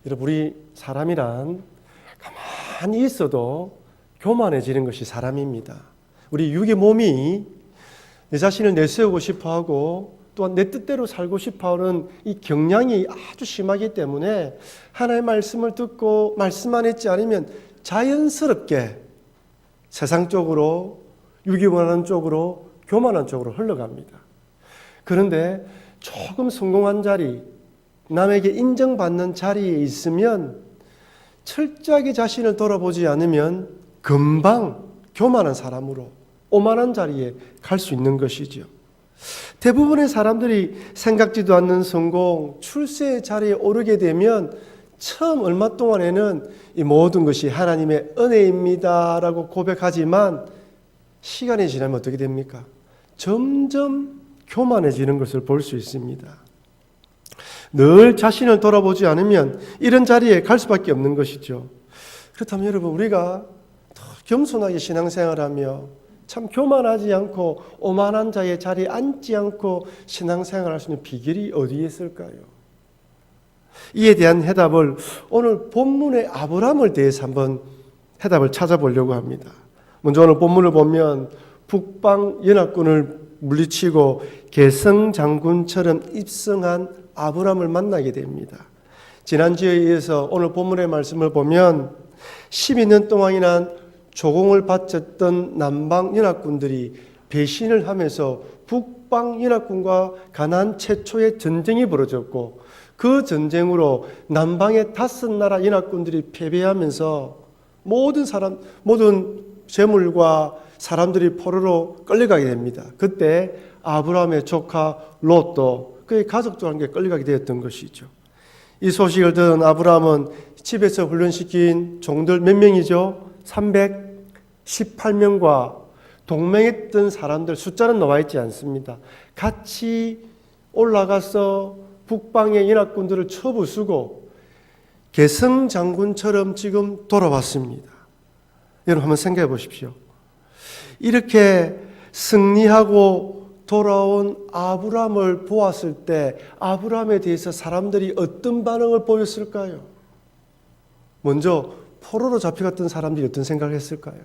여러분, 우리 사람이란 가만히 있어도 교만해지는 것이 사람입니다. 우리 육의 몸이 내 자신을 내세우고 싶어하고 또한 내 뜻대로 살고 싶어하는 이 경향이 아주 심하기 때문에 하나님의 말씀을 듣고 말씀만 했지 않으면 자연스럽게 세상 쪽으로, 육이 원하는 쪽으로, 교만한 쪽으로 흘러갑니다. 그런데 조금 성공한 자리, 남에게 인정받는 자리에 있으면 철저하게 자신을 돌아보지 않으면 금방 교만한 사람으로 오만한 자리에 갈 수 있는 것이죠. 대부분의 사람들이 생각지도 않는 성공, 출세의 자리에 오르게 되면 처음 얼마 동안에는 이 모든 것이 하나님의 은혜입니다라고 고백하지만 시간이 지나면 어떻게 됩니까? 점점 교만해지는 것을 볼 수 있습니다. 늘 자신을 돌아보지 않으면 이런 자리에 갈 수밖에 없는 것이죠. 그렇다면 여러분, 우리가 더 겸손하게 신앙생활하며 참 교만하지 않고 오만한 자의 자리에 앉지 않고 신앙생활할 수 있는 비결이 어디에 있을까요? 이에 대한 해답을 오늘 본문의 아브라함을 대해서 한번 해답을 찾아보려고 합니다. 먼저 오늘 본문을 보면 북방 연합군을 물리치고 개성 장군처럼 입성한 아브라함을 만나게 됩니다. 지난주에 이어서 오늘 본문의 말씀을 보면 12년 동안이나 조공을 바쳤던 남방 연합군들이 배신을 하면서 북방 연합군과 가나안 최초의 전쟁이 벌어졌고 그 전쟁으로 남방의 5나라 연합군들이 패배하면서 모든 재물과 사람들이 포로로 끌려가게 됩니다. 그때 아브라함의 조카 롯도 그의 가족도 함께 끌려가게 되었던 것이죠. 이 소식을 들은 아브라함은 집에서 훈련시킨 종들 몇 명이죠? 318명과 동맹했던 사람들 숫자는 나와 있지 않습니다. 같이 올라가서 북방의 연합군들을 쳐부수고 개성 장군처럼 지금 돌아왔습니다. 여러분 한번 생각해 보십시오. 이렇게 승리하고 돌아온 아브라함을 보았을 때 아브라함에 대해서 사람들이 어떤 반응을 보였을까요? 먼저 포로로 잡혀갔던 사람들이 어떤 생각을 했을까요?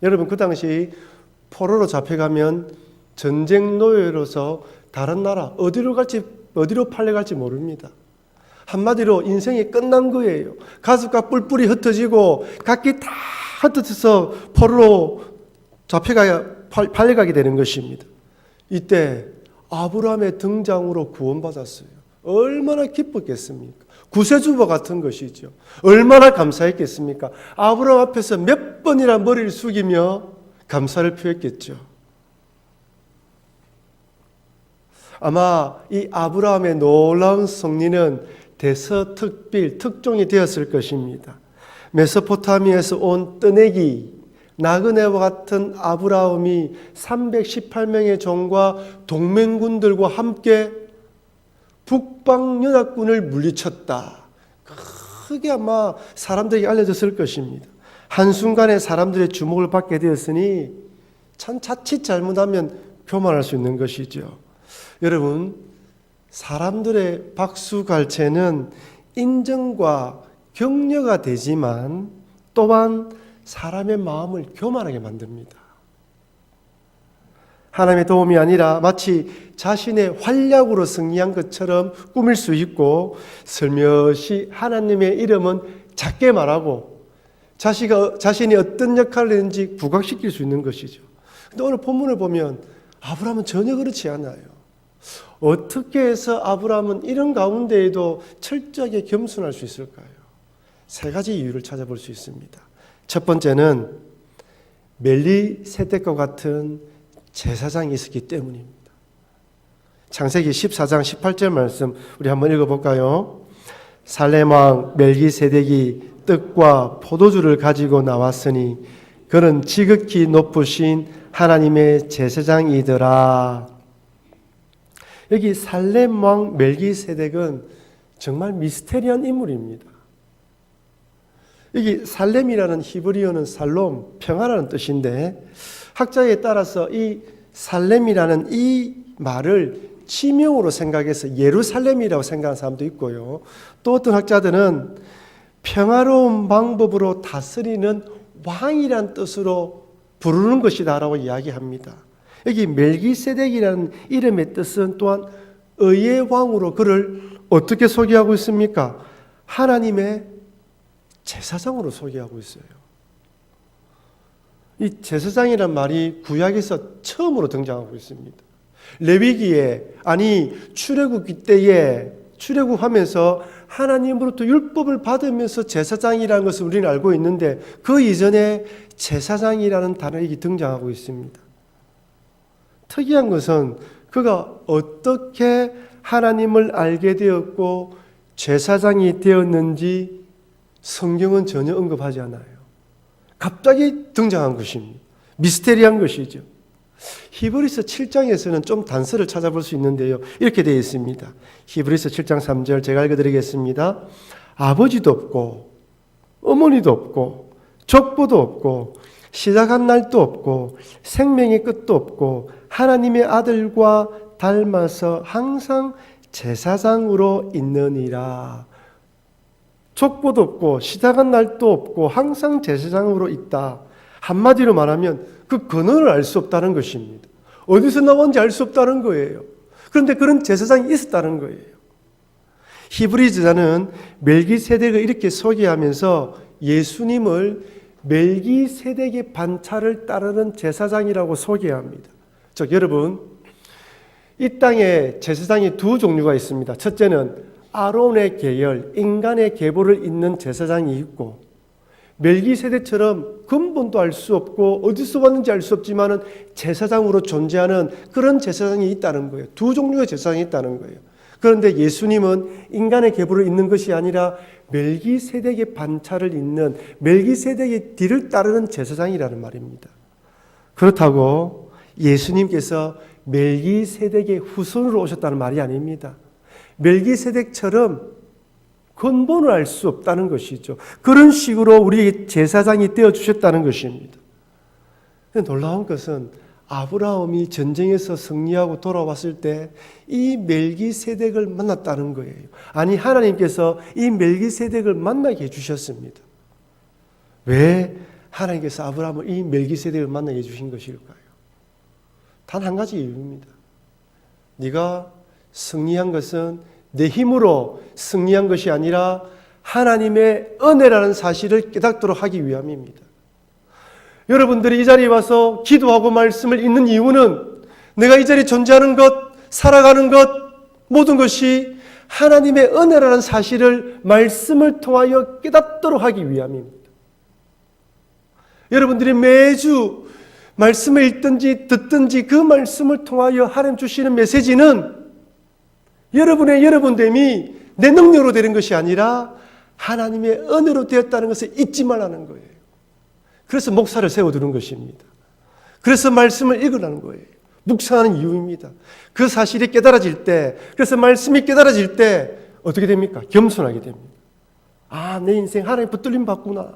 여러분, 그 당시 포로로 잡혀가면 전쟁 노예로서 다른 나라 어디로 팔려갈지 모릅니다. 한마디로 인생이 끝난 거예요. 가슴과 뿔뿔이 흩어지고 각기 다 흩어져서 포로로 팔려가게 되는 것입니다. 이때 아브라함의 등장으로 구원받았어요. 얼마나 기뻤겠습니까? 구세주와 같은 것이죠. 얼마나 감사했겠습니까? 아브라함 앞에서 몇 번이나 머리를 숙이며 감사를 표했겠죠. 아마 이 아브라함의 놀라운 승리는 대서특필, 특종이 되었을 것입니다. 메소포타미아에서 온 뜨내기 나그네와 같은 아브라함이 318명의 종과 동맹군들과 함께 북방연합군을 물리쳤다. 크게 아마 사람들에게 알려졌을 것입니다. 한순간에 사람들의 주목을 받게 되었으니 참 자칫 잘못하면 교만할 수 있는 것이죠. 여러분, 사람들의 박수갈채는 인정과 격려가 되지만 또한 사람의 마음을 교만하게 만듭니다. 하나님의 도움이 아니라 마치 자신의 활약으로 승리한 것처럼 꾸밀 수 있고 슬며시 하나님의 이름은 작게 말하고 자신이 어떤 역할을 했는지 부각시킬 수 있는 것이죠. 그런데 오늘 본문을 보면 아브라함은 전혀 그렇지 않아요. 어떻게 해서 아브라함은 이런 가운데에도 철저하게 겸손할 수 있을까요? 3가지 이유를 찾아볼 수 있습니다. 첫 번째는 멜리세덱과 같은 제사장이 있었기 때문입니다. 창세기 14장 18절 말씀 우리 한번 읽어볼까요? 살렘 왕 멜기세덱이 떡과 포도주를 가지고 나왔으니 그는 지극히 높으신 하나님의 제사장이더라. 여기 살렘 왕 멜기세덱은 정말 미스테리한 인물입니다. 여기 살렘이라는 히브리어는 살롬, 평화라는 뜻인데 학자에 따라서 이 살렘이라는 이 말을 지명으로 생각해서 예루살렘이라고 생각하는 사람도 있고요. 또 어떤 학자들은 평화로운 방법으로 다스리는 왕이란 뜻으로 부르는 것이다라고 이야기합니다. 여기 멜기세덱이라는 이름의 뜻은 또한 의의 왕으로 그를 어떻게 소개하고 있습니까? 하나님의 제사장으로 소개하고 있어요. 이 제사장이란 말이 구약에서 처음으로 등장하고 있습니다. 레위기에, 아니 출애굽기 때에 출애굽하면서 하나님으로부터 율법을 받으면서 제사장이라는 것을 우리는 알고 있는데 그 이전에 제사장이라는 단어가 등장하고 있습니다. 특이한 것은 그가 어떻게 하나님을 알게 되었고 제사장이 되었는지 성경은 전혀 언급하지 않아요. 갑자기 등장한 것입니다. 미스테리한 것이죠. 히브리서 7장에서는 좀 단서를 찾아볼 수 있는데요. 이렇게 되어 있습니다. 히브리서 7장 3절 제가 읽어드리겠습니다. 아버지도 없고 어머니도 없고 족보도 없고 시작한 날도 없고 생명의 끝도 없고 하나님의 아들과 닮아서 항상 제사장으로 있느니라. 족보도 없고 시작한 날도 없고 항상 제사장으로 있다. 한마디로 말하면 그 근원을 알 수 없다는 것입니다. 어디서 나온지 알 수 없다는 거예요. 그런데 그런 제사장이 있었다는 거예요. 히브리 저자는 멜기세덱을 이렇게 소개하면서 예수님을 멜기세덱의 반차를 따르는 제사장이라고 소개합니다. 즉 여러분, 이 땅에 제사장이 두 종류가 있습니다. 첫째는 아론의 계열, 인간의 계보를 잇는 제사장이 있고 멜기세덱처럼 근본도 알 수 없고 어디서 왔는지 알 수 없지만은 제사장으로 존재하는 그런 제사장이 있다는 거예요. 두 종류의 제사장이 있다는 거예요. 그런데 예수님은 인간의 계보를 잇는 것이 아니라 멜기세덱의 반차를 잇는 멜기세덱의 뒤를 따르는 제사장이라는 말입니다. 그렇다고 예수님께서 멜기세덱의 후손으로 오셨다는 말이 아닙니다. 멜기세덱처럼 근본을 알 수 없다는 것이죠. 그런 식으로 우리에게 제사장이 되어주셨다는 것입니다. 놀라운 것은 아브라함이 전쟁에서 승리하고 돌아왔을 때 이 멜기세덱을 만났다는 거예요. 아니 하나님께서 이 멜기세덱을 만나게 해주셨습니다. 왜 하나님께서 아브라함을 이 멜기세덱을 만나게 해주신 것일까요? 단 한 가지 이유입니다. 네가 승리한 것은 내 힘으로 승리한 것이 아니라 하나님의 은혜라는 사실을 깨닫도록 하기 위함입니다. 여러분들이 이 자리에 와서 기도하고 말씀을 읽는 이유는 내가 이 자리에 존재하는 것, 살아가는 것, 모든 것이 하나님의 은혜라는 사실을 말씀을 통하여 깨닫도록 하기 위함입니다. 여러분들이 매주 말씀을 읽든지 듣든지 그 말씀을 통하여 하나님 주시는 메시지는 여러분의 여러분됨이 내 능력으로 되는 것이 아니라 하나님의 은혜로 되었다는 것을 잊지 말라는 거예요. 그래서 목사를 세워두는 것입니다. 그래서 말씀을 읽으라는 거예요. 묵상하는 이유입니다. 그 사실이 깨달아질 때, 그래서 말씀이 깨달아질 때 어떻게 됩니까? 겸손하게 됩니다. 아, 내 인생 하나님 붙들림 받구나.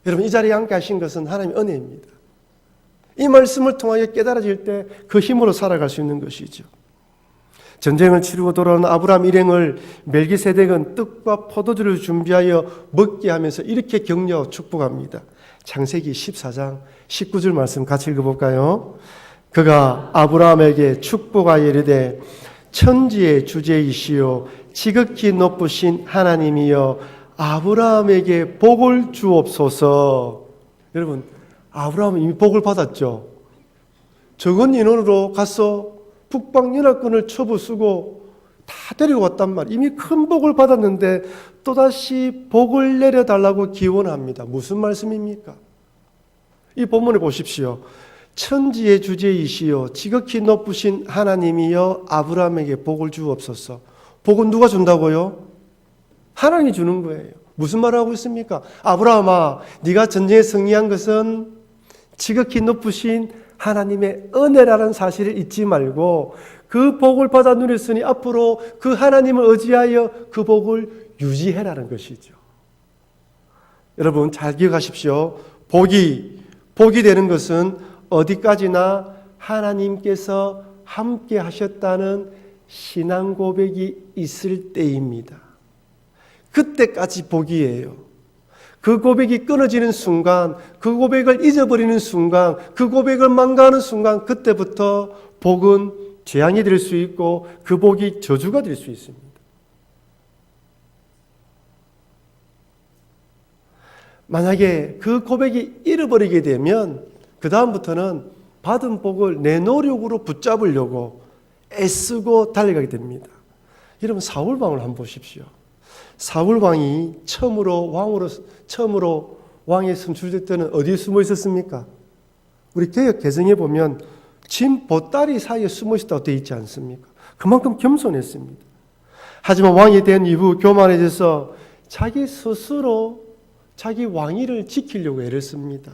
여러분, 이 자리에 함께 하신 것은 하나님의 은혜입니다. 이 말씀을 통하여 깨달아질 때 그 힘으로 살아갈 수 있는 것이죠. 전쟁을 치르고 돌아오는 아브라함 일행을 멜기세덱은 떡과 포도주를 준비하여 먹게 하면서 이렇게 격려하고 축복합니다. 창세기 14장 19절 말씀 같이 읽어볼까요? 그가 아브라함에게 축복하여 이르되 천지의 주제이시오 지극히 높으신 하나님이여 아브라함에게 복을 주옵소서. 여러분, 아브라함은 이미 복을 받았죠. 적은 인원으로 가서 북방연합군을 쳐부수고 다 데리고 왔단 말이에요. 이미 큰 복을 받았는데 또다시 복을 내려달라고 기원합니다. 무슨 말씀입니까? 이 본문을 보십시오. 천지의 주제이시여 지극히 높으신 하나님이여 아브라함에게 복을 주옵소서. 복은 누가 준다고요? 하나님이 주는 거예요. 무슨 말을 하고 있습니까? 아브라함아, 네가 전쟁에 승리한 것은 지극히 높으신 하나님의 은혜라는 사실을 잊지 말고 그 복을 받아 누렸으니 앞으로 그 하나님을 의지하여 그 복을 유지해라는 것이죠. 여러분 잘 기억하십시오. 복이 되는 것은 어디까지나 하나님께서 함께 하셨다는 신앙 고백이 있을 때입니다. 그때까지 복이에요. 그 고백이 끊어지는 순간, 그 고백을 잊어버리는 순간, 그 고백을 망가하는 순간, 그때부터 복은 재앙이 될 수 있고 그 복이 저주가 될 수 있습니다. 만약에 그 고백이 잃어버리게 되면 그 다음부터는 받은 복을 내 노력으로 붙잡으려고 애쓰고 달려가게 됩니다. 여러분 사울왕을 한번 보십시오. 사울왕이 처음으로 왕에 선출될 때는 어디에 숨어 있었습니까? 우리 개역 개정에 보면 진 보따리 사이에 숨어 있었다고 되어 있지 않습니까? 그만큼 겸손했습니다. 하지만 왕이 된 이후 교만해져서 자기 스스로 자기 왕위를 지키려고 애를 씁니다.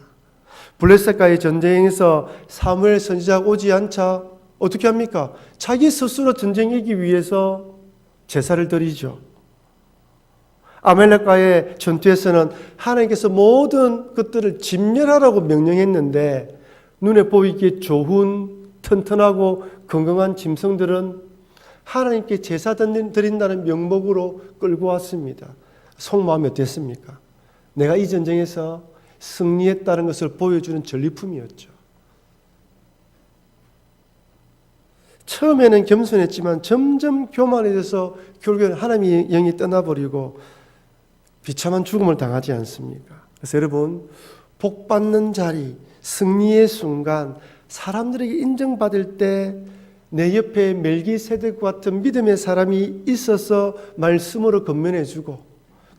블레셋과의 전쟁에서 사무엘 선지자가 오지 않자 어떻게 합니까? 자기 스스로 전쟁에 이기기 위해서 제사를 드리죠. 아말렉과의 전투에서는 하나님께서 모든 것들을 진멸하라고 명령했는데 눈에 보이기에 좋은 튼튼하고 건강한 짐승들은 하나님께 제사 드린다는 명목으로 끌고 왔습니다. 속마음이 어땠습니까? 내가 이 전쟁에서 승리했다는 것을 보여주는 전리품이었죠. 처음에는 겸손했지만 점점 교만해져서 결국에는 하나님의 영이 떠나버리고 비참한 죽음을 당하지 않습니까? 그래서 여러분, 복 받는 자리, 승리의 순간, 사람들에게 인정받을 때 내 옆에 멜기세덱과 같은 믿음의 사람이 있어서 말씀으로 건면해주고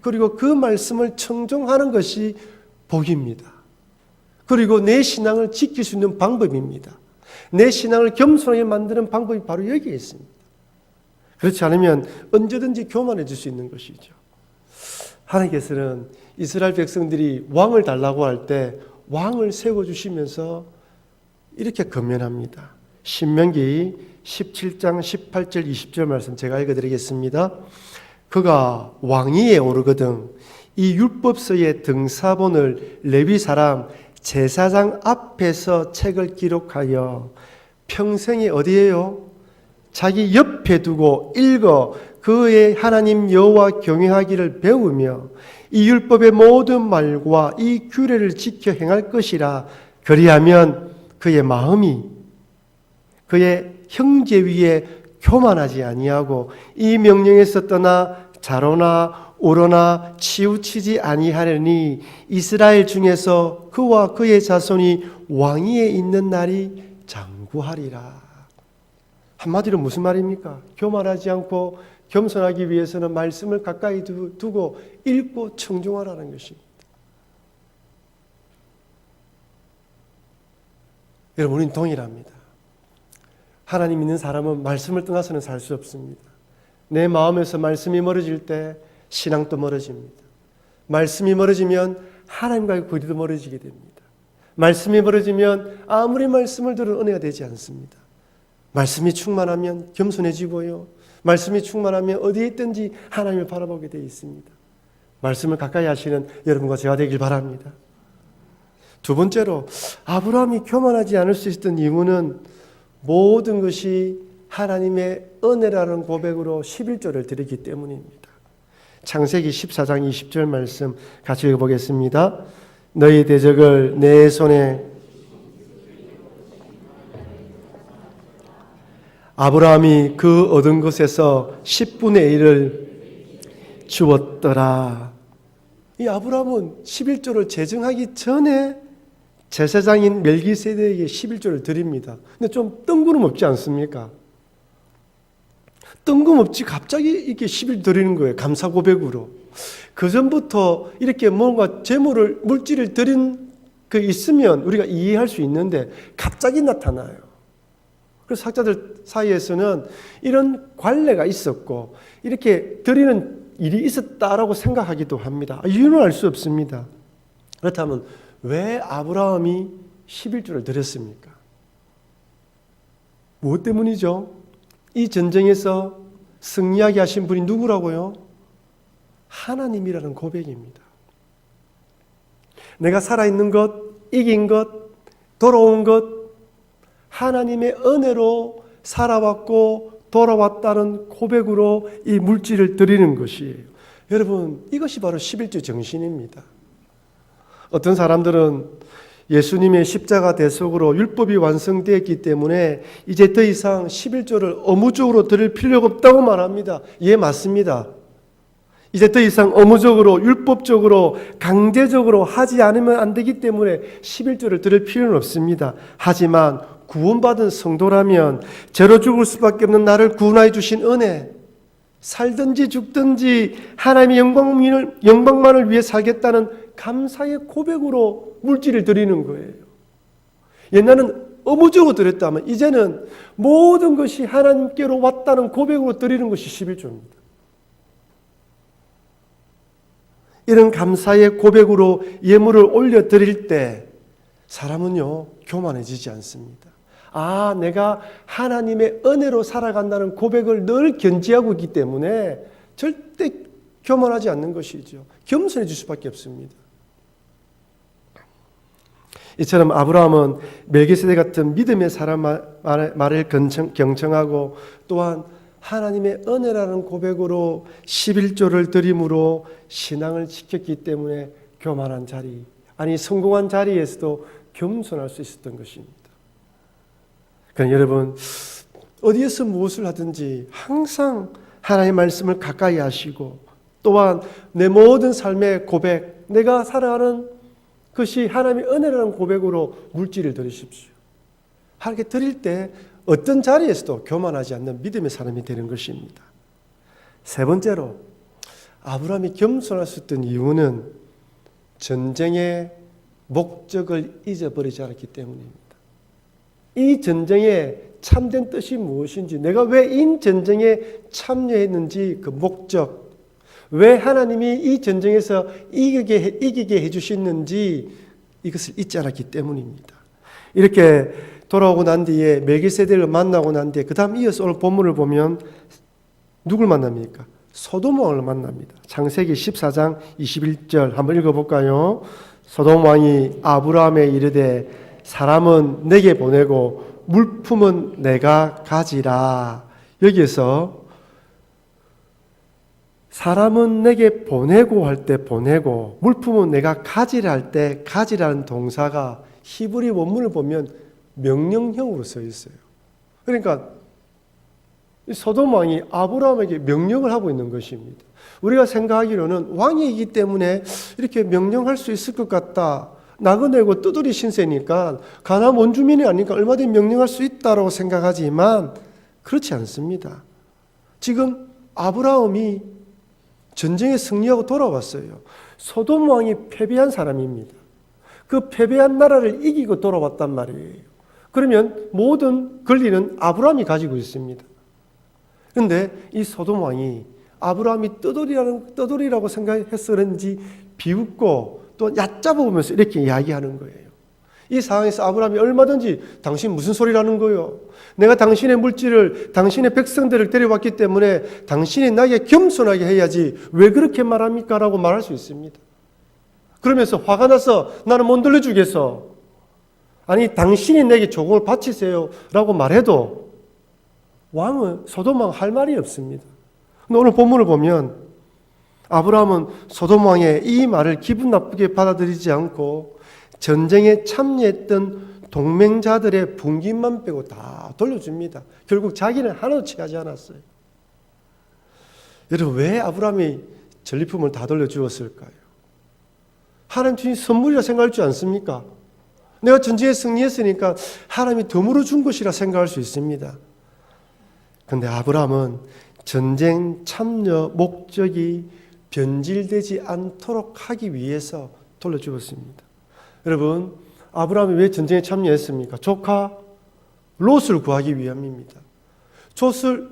그리고 그 말씀을 청종하는 것이 복입니다. 그리고 내 신앙을 지킬 수 있는 방법입니다. 내 신앙을 겸손하게 만드는 방법이 바로 여기에 있습니다. 그렇지 않으면 언제든지 교만해질 수 있는 것이죠. 하나님께서는 이스라엘 백성들이 왕을 달라고 할 때 왕을 세워주시면서 이렇게 건면합니다. 신명기 17장 18절 20절 말씀 제가 읽어드리겠습니다. 그가 왕위에 오르거든 이 율법서의 등사본을 레위 사람 제사장 앞에서 책을 기록하여 평생에 어디에요? 자기 옆에 두고 읽어 그의 하나님 여호와 경외하기를 배우며 이 율법의 모든 말과 이 규례를 지켜 행할 것이라. 그리하면 그의 마음이 그의 형제 위에 교만하지 아니하고 이 명령에서 떠나 좌로나 우로나 치우치지 아니하려니 이스라엘 중에서 그와 그의 자손이 왕위에 있는 날이 장구하리라. 한마디로 무슨 말입니까? 교만하지 않고 겸손하기 위해서는 말씀을 가까이 두고 읽고 청종하라는 것입니다. 여러분, 우리는 동일합니다. 하나님 믿는 사람은 말씀을 떠나서는 살 수 없습니다. 내 마음에서 말씀이 멀어질 때 신앙도 멀어집니다. 말씀이 멀어지면 하나님과의 거리도 멀어지게 됩니다. 말씀이 멀어지면 아무리 말씀을 들은 은혜가 되지 않습니다. 말씀이 충만하면 겸손해지고요. 말씀이 충만하면 어디에 있든지 하나님을 바라보게 되어 있습니다. 말씀을 가까이 하시는 여러분과 제가 되길 바랍니다. 두 번째로 아브라함이 교만하지 않을 수 있었던 이유는 모든 것이 하나님의 은혜라는 고백으로 11조를 드리기 때문입니다. 창세기 14장 20절 말씀 같이 읽어보겠습니다. 너희 대적을 내 손에 아브라함이 그 얻은 것에서 10분의 1을 주었더라. 이 아브라함은 11조를 제정하기 전에 제사장인 멜기세덱에게 11조를 드립니다. 근데 좀 뜬구름 없지 않습니까? 뜬금없이 갑자기 이렇게 11조 드리는 거예요. 감사 고백으로. 그 전부터 이렇게 뭔가 재물을, 물질을 드린 그 있으면 우리가 이해할 수 있는데 갑자기 나타나요. 그래서 학자들 사이에서는 이런 관례가 있었고 이렇게 드리는 일이 있었다라고 생각하기도 합니다. 이유는 알 수 없습니다. 그렇다면 왜 아브라함이 11조를 드렸습니까? 무엇 때문이죠? 이 전쟁에서 승리하게 하신 분이 누구라고요? 하나님이라는 고백입니다. 내가 살아있는 것, 이긴 것, 돌아온 것, 하나님의 은혜로 살아왔고 돌아왔다는 고백으로 이 물질을 드리는 것이에요. 여러분, 이것이 바로 11조 정신입니다. 어떤 사람들은 예수님의 십자가 대속으로 율법이 완성되었기 때문에 이제 더 이상 11조를 의무적으로 드릴 필요가 없다고 말합니다. 예, 맞습니다. 이제 더 이상 의무적으로 율법적으로 강제적으로 하지 않으면 안 되기 때문에 11조를 드릴 필요는 없습니다. 하지만 구원받은 성도라면 죄로 죽을 수밖에 없는 나를 구원해 주신 은혜, 살든지 죽든지 하나님의 영광만을 위해 살겠다는 감사의 고백으로 물질을 드리는 거예요. 옛날은 의무적으로 드렸다면 이제는 모든 것이 하나님께로 왔다는 고백으로 드리는 것이 11조입니다. 이런 감사의 고백으로 예물을 올려드릴 때 사람은요, 교만해지지 않습니다. 아, 내가 하나님의 은혜로 살아간다는 고백을 늘 견지하고 있기 때문에 절대 교만하지 않는 것이죠. 겸손해질 수밖에 없습니다. 이처럼 아브라함은 멜기세덱 같은 믿음의 사람 말을 경청하고 또한 하나님의 은혜라는 고백으로 11조를 드림으로 신앙을 지켰기 때문에 교만한 자리, 아니 성공한 자리에서도 겸손할 수 있었던 것입니다. 그러니까 여러분, 어디에서 무엇을 하든지 항상 하나님의 말씀을 가까이 하시고 또한 내 모든 삶의 고백, 내가 살아가는 것이 하나님의 은혜라는 고백으로 물질을 드리십시오. 하나님께 드릴 때 어떤 자리에서도 교만하지 않는 믿음의 사람이 되는 것입니다. 세 번째로 아브라함이 겸손할 수 있던 이유는 전쟁의 목적을 잊어버리지 않았기 때문입니다. 이 전쟁의 참된 뜻이 무엇인지, 내가 왜 이 전쟁에 참여했는지 그 목적, 왜 하나님이 이 전쟁에서 이기게 해주셨는지 이것을 잊지 않았기 때문입니다. 이렇게 돌아오고 난 뒤에 멜기세덱을 만나고 난 뒤에 그 다음 이어서 오늘 본문을 보면 누굴 만납니까? 소돔 왕을 만납니다. 창세기 14장 21절 한번 읽어볼까요? 소돔 왕이 아브라함에 이르되 사람은 내게 보내고 물품은 내가 가지라. 여기에서 사람은 내게 보내고 할 때 보내고 물품은 내가 가지라 할 때 가지라는 동사가 히브리 원문을 보면 명령형으로 써 있어요. 그러니까 소돔 왕이 아브라함에게 명령을 하고 있는 것입니다. 우리가 생각하기로는 왕이기 때문에 이렇게 명령할 수 있을 것 같다. 나그네고 뜨돌이 신세니까 가나안 원주민이 아니니까 얼마든지 명령할 수 있다고 생각하지만 그렇지 않습니다. 지금 아브라함이 전쟁에 승리하고 돌아왔어요. 소돔 왕이 패배한 사람입니다. 그 패배한 나라를 이기고 돌아왔단 말이에요. 그러면 모든 권리는 아브라함이 가지고 있습니다. 그런데 이 소돔 왕이 아브라함이 떠돌이라고 생각해서 그런지 비웃고 또 얕잡아 보면서 이렇게 이야기하는 거예요. 이 상황에서 아브라함이 얼마든지 당신 무슨 소리라는 거예요? 내가 당신의 물질을, 당신의 백성들을 데려왔기 때문에 당신이 나에게 겸손하게 해야지 왜 그렇게 말합니까? 라고 말할 수 있습니다. 그러면서 화가 나서 나는 못 돌려주겠어. 아니 당신이 내게 조공을 바치세요 라고 말해도 왕은 소돔 왕 할 말이 없습니다. 근데 오늘 본문을 보면 아브라함은 소돔 왕의 이 말을 기분 나쁘게 받아들이지 않고 전쟁에 참여했던 동맹자들의 분깃만 빼고 다 돌려줍니다. 결국 자기는 하나도 취하지 않았어요. 여러분, 왜 아브라함이 전리품을 다 돌려주었을까요? 하나님 주신 선물이라 생각할 줄 않습니까? 내가 전쟁에 승리했으니까 하나님이 덤으로 준 것이라 생각할 수 있습니다. 그런데 아브라함은 전쟁 참여 목적이 변질되지 않도록 하기 위해서 돌려주었습니다. 여러분, 아브라함이 왜 전쟁에 참여했습니까? 조카 롯을 구하기 위함입니다.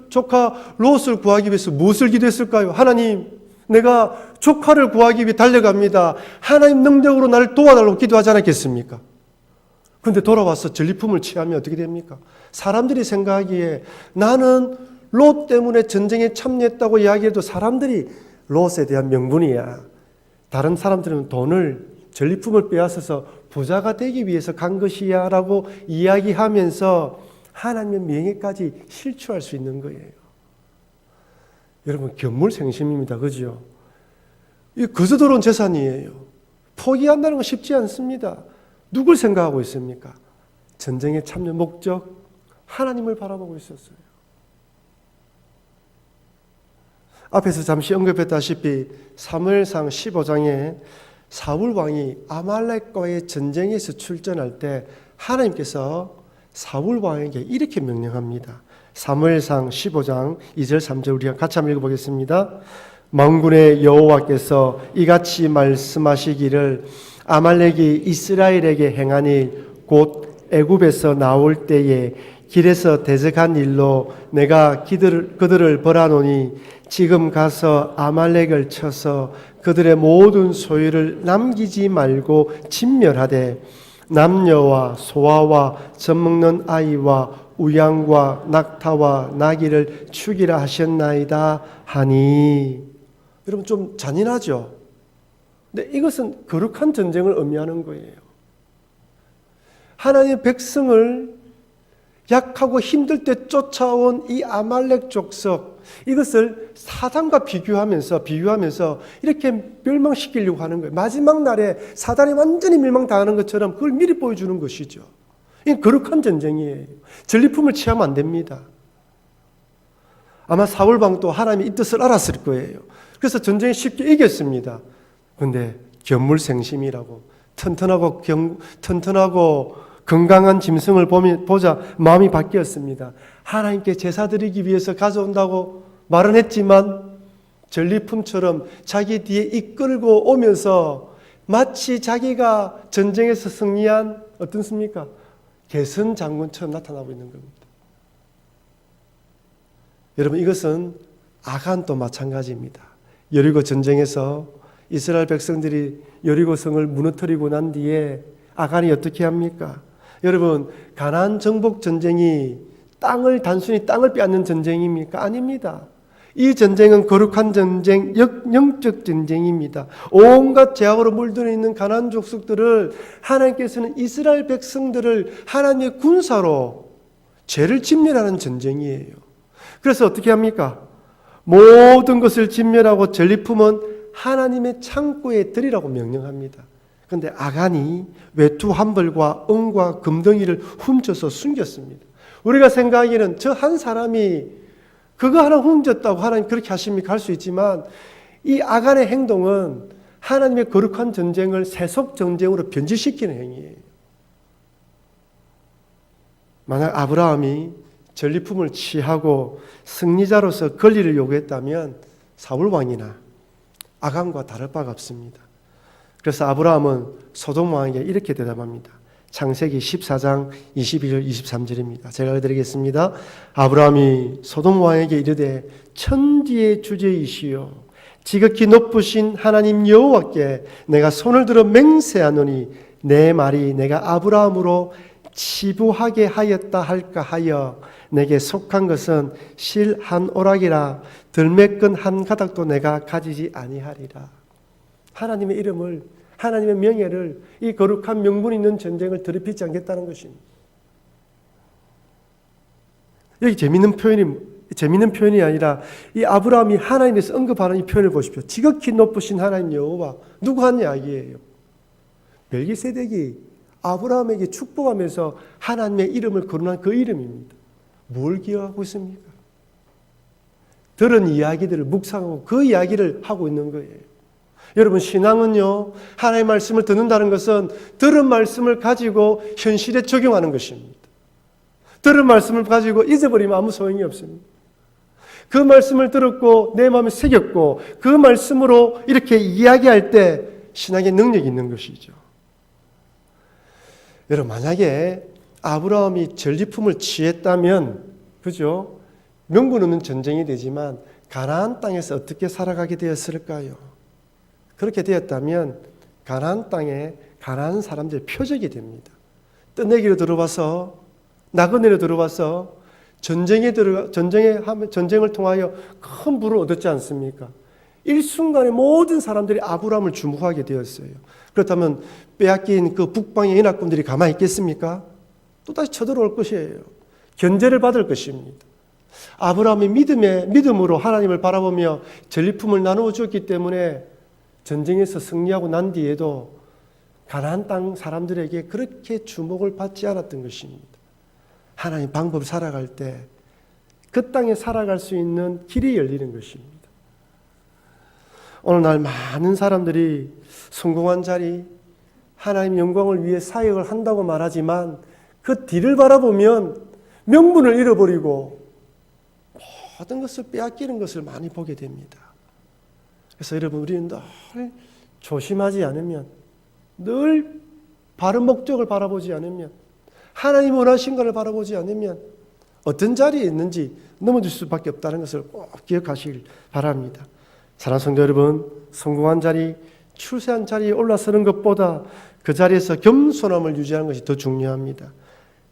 조카 롯을 구하기 위해서 무엇을 기도했을까요? 하나님, 내가 조카를 구하기 위해 달려갑니다. 하나님 능력으로 나를 도와달라고 기도하지 않았겠습니까? 그런데 돌아와서 전리품을 취하면 어떻게 됩니까? 사람들이 생각하기에 나는 롯 때문에 전쟁에 참여했다고 이야기해도 사람들이 롯에 대한 명분이야. 다른 사람들은 돈을, 전리품을 빼앗아서 부자가 되기 위해서 간 것이야 라고 이야기하면서 하나님의 명예까지 실추할 수 있는 거예요. 여러분, 견물생심입니다. 그죠? 이 거저도로운 재산이에요. 포기한다는 건 쉽지 않습니다. 누굴 생각하고 있습니까? 전쟁에 참여 목적, 하나님을 바라보고 있었어요. 앞에서 잠시 언급했다시피 사무엘상 15장에 사울 왕이 아말렉과의 전쟁에서 출전할 때 하나님께서 사울 왕에게 이렇게 명령합니다. 사무엘상 15장 2절 3절 우리가 같이 한번 읽어보겠습니다. 만군의 여호와께서 이같이 말씀하시기를 아말렉이 이스라엘에게 행한 일 곧 애굽에서 나올 때에 길에서 대적한 일로 내가 그들을 벌하노니 지금 가서 아말렉을 쳐서 그들의 모든 소유를 남기지 말고 진멸하되 남녀와 소아와 젖먹는 아이와 우양과 낙타와 나귀를 죽이라 하셨나이다 하니. 여러분, 좀 잔인하죠? 근데 이것은 거룩한 전쟁을 의미하는 거예요. 하나님의 백성을 약하고 힘들 때 쫓아온 이 아말렉 족속, 이것을 사단과 비교하면서 이렇게 멸망시키려고 하는 거예요. 마지막 날에 사단이 완전히 멸망당하는 것처럼 그걸 미리 보여주는 것이죠. 이건 거룩한 전쟁이에요. 전리품을 취하면 안 됩니다. 아마 사울왕도 하나님의 이 뜻을 알았을 거예요. 그래서 전쟁에 쉽게 이겼습니다. 그런데 견물생심이라고 튼튼하고 건강한 짐승을 보자 마음이 바뀌었습니다. 하나님께 제사 드리기 위해서 가져온다고 말은 했지만 전리품처럼 자기 뒤에 이끌고 오면서 마치 자기가 전쟁에서 승리한 어떻습니까? 개선 장군처럼 나타나고 있는 겁니다. 여러분, 이것은 아간도 마찬가지입니다. 여리고 전쟁에서 이스라엘 백성들이 여리고 성을 무너뜨리고 난 뒤에 아간이 어떻게 합니까? 여러분, 가나안 정복 전쟁이 단순히 땅을 빼앗는 전쟁입니까? 아닙니다. 이 전쟁은 거룩한 전쟁, 영적 전쟁입니다. 온갖 죄악으로 물들어 있는 가나안 족속들을 하나님께서는 이스라엘 백성들을 하나님의 군사로 죄를 진멸하는 전쟁이에요. 그래서 어떻게 합니까? 모든 것을 진멸하고 전리품은 하나님의 창고에 드리라고 명령합니다. 그런데 아간이 외투 한 벌과 은과 금덩이를 훔쳐서 숨겼습니다. 우리가 생각하기에는 저 한 사람이 그거 하나 훔쳤다고 하나님 그렇게 하십니까? 할 수 있지만 이 아간의 행동은 하나님의 거룩한 전쟁을 세속 전쟁으로 변질시키는 행위예요. 만약 아브라함이 전리품을 취하고 승리자로서 권리를 요구했다면 사울왕이나 아간과 다를 바가 없습니다. 그래서 아브라함은 소돔 왕에게 이렇게 대답합니다. 창세기 14장 22절 23절입니다. 제가 읽어드리겠습니다. 아브라함이 소돔 왕에게 이르되 천지의 주제이시여 지극히 높으신 하나님 여호와께 내가 손을 들어 맹세하노니 내 말이 내가 아브라함으로 치부하게 하였다 할까 하여 내게 속한 것은 실 한 오락이라 들매끈 한 가닥도 내가 가지지 아니하리라. 하나님의 이름을, 하나님의 명예를, 이 거룩한 명분 있는 전쟁을 더럽히지 않겠다는 것입니다. 여기 재미있는 표현이 아니라 이 아브라함이 하나님에서 언급하는 이 표현을 보십시오. 지극히 높으신 하나님 여호와, 누구 한 이야기예요? 멜기세덱이 아브라함에게 축복하면서 하나님의 이름을 거론한 그 이름입니다. 뭘 기억하고 있습니까? 들은 이야기들을 묵상하고 그 이야기를 하고 있는 거예요. 여러분, 신앙은요, 하나님의 말씀을 듣는다는 것은 들은 말씀을 가지고 현실에 적용하는 것입니다. 들은 말씀을 가지고 잊어버리면 아무 소용이 없습니다. 그 말씀을 들었고 내 마음에 새겼고 그 말씀으로 이렇게 이야기할 때 신앙의 능력이 있는 것이죠. 여러분, 만약에 아브라함이 전리품을 취했다면, 그죠? 명분 없는 전쟁이 되지만 가나안 땅에서 어떻게 살아가게 되었을까요? 그렇게 되었다면 가나안 땅에 가나안 사람들의 표적이 됩니다. 떠내기로 들어와서, 나그네로 들어와서 전쟁을 통하여 큰 부를 얻었지 않습니까? 일순간에 모든 사람들이 아브라함을 주목하게 되었어요. 그렇다면 빼앗긴 그 북방의 연합군들이 가만히 있겠습니까? 또다시 쳐들어올 것이에요. 견제를 받을 것입니다. 아브라함이 믿음으로 하나님을 바라보며 전리품을 나누어 주었기 때문에 전쟁에서 승리하고 난 뒤에도 가나안 땅 사람들에게 그렇게 주목을 받지 않았던 것입니다. 하나님 방법을 살아갈 때 그 땅에 살아갈 수 있는 길이 열리는 것입니다. 오늘날 많은 사람들이 성공한 자리, 하나님 영광을 위해 사역을 한다고 말하지만 그 뒤를 바라보면 명분을 잃어버리고 모든 것을 빼앗기는 것을 많이 보게 됩니다. 그래서 여러분, 우리는 늘 조심하지 않으면, 늘 바른 목적을 바라보지 않으면, 하나님 원하신 것을 바라보지 않으면 어떤 자리에 있는지 넘어질 수밖에 없다는 것을 꼭 기억하시길 바랍니다. 사랑하는 성도 여러분, 성공한 자리, 출세한 자리에 올라서는 것보다 그 자리에서 겸손함을 유지하는 것이 더 중요합니다.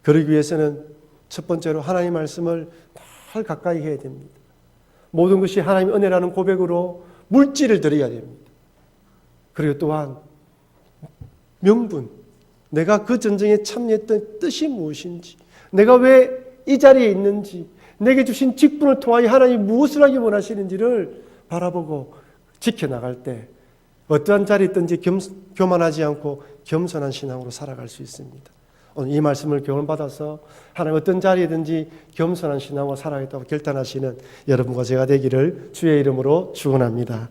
그러기 위해서는 첫 번째로 하나님의 말씀을 늘 가까이 해야 됩니다. 모든 것이 하나님의 은혜라는 고백으로 물질을 드려야 됩니다. 그리고 또한 명분, 내가 그 전쟁에 참여했던 뜻이 무엇인지, 내가 왜 이 자리에 있는지, 내게 주신 직분을 통하여 하나님이 무엇을 하기 원하시는지를 바라보고 지켜나갈 때 어떠한 자리에 있든지 교만하지 않고 겸손한 신앙으로 살아갈 수 있습니다. 오늘 이 말씀을 교훈받아서 하나님 어떤 자리에든지 겸손한 신앙으로 살아가겠다고 결단하시는 여러분과 제가 되기를 주의 이름으로 축원합니다.